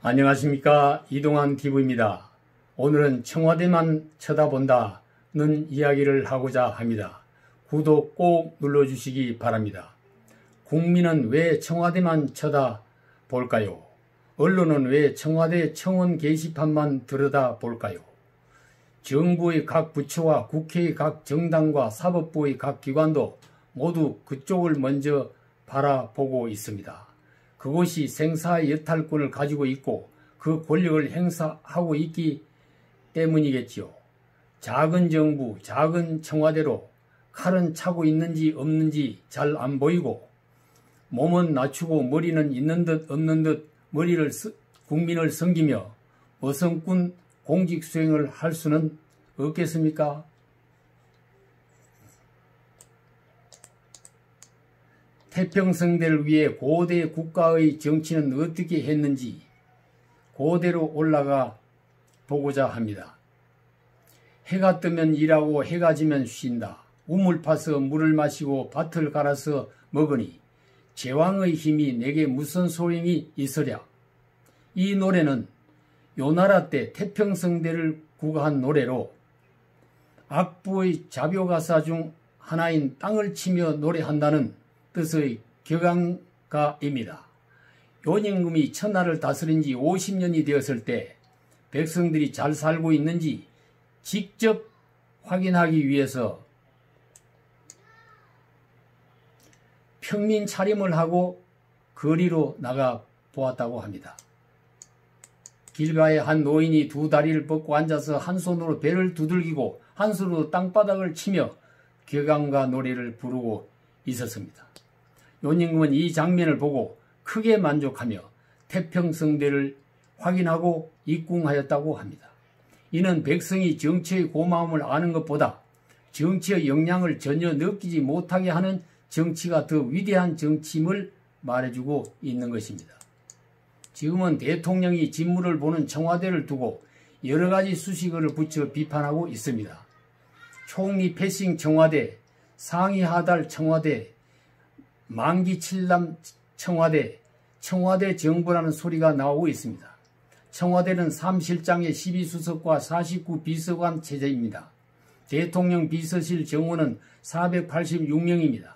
안녕하십니까, 이동환 TV입니다. 오늘은 청와대만 쳐다본다는 이야기를 하고자 합니다. 구독 꼭 눌러주시기 바랍니다. 국민은 왜 청와대만 쳐다볼까요? 언론은 왜 청와대 청원 게시판만 들여다볼까요? 정부의 각 부처와 국회의 각 정당과 사법부의 각 기관도 모두 그쪽을 먼저 바라보고 있습니다. 그것이 생사의 여탈권을 가지고 있고 그 권력을 행사하고 있기 때문이겠지요. 작은 정부, 작은 청와대로 칼은 차고 있는지 없는지 잘 안 보이고 몸은 낮추고 머리는 있는 듯 없는 듯 국민을 섬기며 어성꾼 공직 수행을 할 수는 없겠습니까? 태평성대를 위해 고대 국가의 정치는 어떻게 했는지 고대로 올라가 보고자 합니다. 해가 뜨면 일하고 해가 지면 쉰다. 우물 파서 물을 마시고 밭을 갈아서 먹으니 제왕의 힘이 내게 무슨 소용이 있으랴. 이 노래는 요나라 때 태평성대를 구가한 노래로 악부의 자묘가사 중 하나인 땅을 치며 노래한다는 뜻의 격앙가입니다. 요임금이 천하를 다스린 지 50년이 되었을 때 백성들이 잘 살고 있는지 직접 확인하기 위해서 평민 차림을 하고 거리로 나가 보았다고 합니다. 길가에 한 노인이 두 다리를 뻗고 앉아서 한 손으로 배를 두들기고 한 손으로 땅바닥을 치며 격앙가 노래를 부르고 있었습니다. 요임금은 이 장면을 보고 크게 만족하며 태평성대를 확인하고 입궁하였다고 합니다. 이는 백성이 정치의 고마움을 아는 것보다 정치의 영향을 전혀 느끼지 못하게 하는 정치가 더 위대한 정치임을 말해주고 있는 것입니다. 지금은 대통령이 진무를 보는 청와대를 두고 여러 가지 수식어를 붙여 비판하고 있습니다. 총리 패싱 청와대, 상위 하달 청와대, 만기 칠남 청와대, 청와대 정부라는 소리가 나오고 있습니다. 청와대는 3실장의 12수석과 49 비서관 체제입니다. 대통령 비서실 정원은 486명입니다.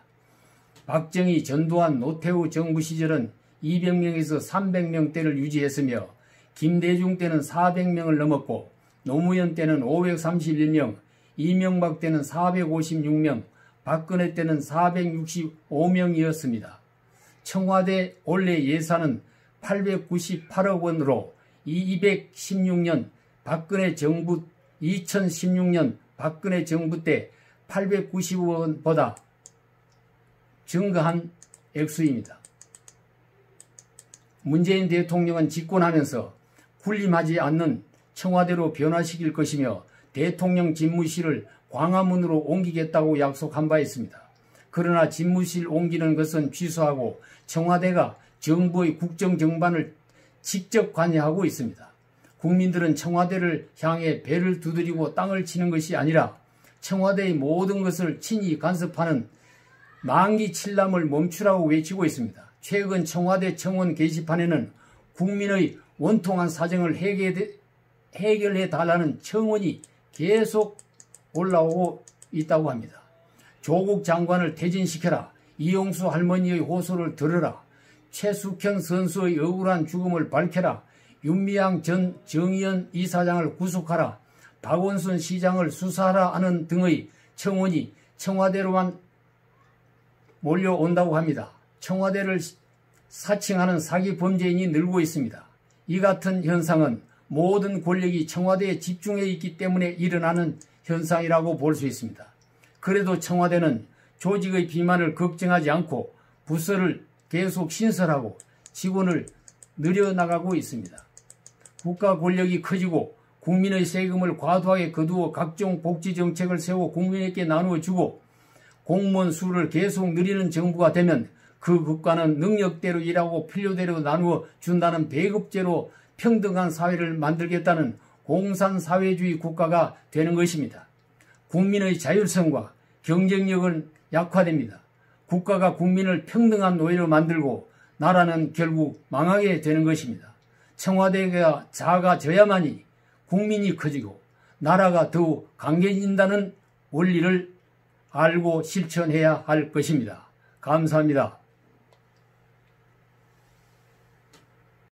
박정희, 전두환, 노태우 정부 시절은 200명에서 300명대를 유지했으며 김대중 때는 400명을 넘었고 노무현 때는 531명, 이명박 때는 456명, 박근혜 때는 465명이었습니다. 청와대 원래 예산은 898억 원으로 2016년 박근혜 정부 2016년 박근혜 정부 때 890억 원보다 증가한 액수입니다. 문재인 대통령은 집권하면서 군림하지 않는 청와대로 변화시킬 것이며 대통령 집무실을 광화문으로 옮기겠다고 약속한 바 있습니다. 그러나 집무실 옮기는 것은 취소하고 청와대가 정부의 국정정반을 직접 관여하고 있습니다. 국민들은 청와대를 향해 배를 두드리고 땅을 치는 것이 아니라 청와대의 모든 것을 친히 간섭하는 만기 칠남을 멈추라고 외치고 있습니다. 최근 청와대 청원 게시판에는 국민의 원통한 사정을 해결해 달라는 청원이 계속 올라오고 있다고 합니다. 조국 장관을 퇴진시켜라. 이용수 할머니의 호소를 들어라. 최숙현 선수의 억울한 죽음을 밝혀라. 윤미향 전 정의연 이사장을 구속하라. 박원순 시장을 수사하라 하는 등의 청원이 청와대로만 몰려온다고 합니다. 청와대를 사칭하는 사기 범죄인이 늘고 있습니다. 이 같은 현상은 모든 권력이 청와대에 집중해 있기 때문에 일어나는 현상이라고 볼 수 있습니다. 그래도 청와대는 조직의 비만을 걱정하지 않고 부서를 계속 신설하고 직원을 늘려나가고 있습니다. 국가 권력이 커지고 국민의 세금을 과도하게 거두어 각종 복지 정책을 세워 국민에게 나누어 주고 공무원 수를 계속 늘리는 정부가 되면 그 국가는 능력대로 일하고 필요대로 나누어 준다는 배급제로 평등한 사회를 만들겠다는 공산사회주의 국가가 되는 것입니다. 국민의 자율성과 경쟁력은 약화됩니다. 국가가 국민을 평등한 노예로 만들고 나라는 결국 망하게 되는 것입니다. 청와대가 작아져야만이 국민이 커지고 나라가 더욱 강해진다는 원리를 알고 실천해야 할 것입니다. 감사합니다.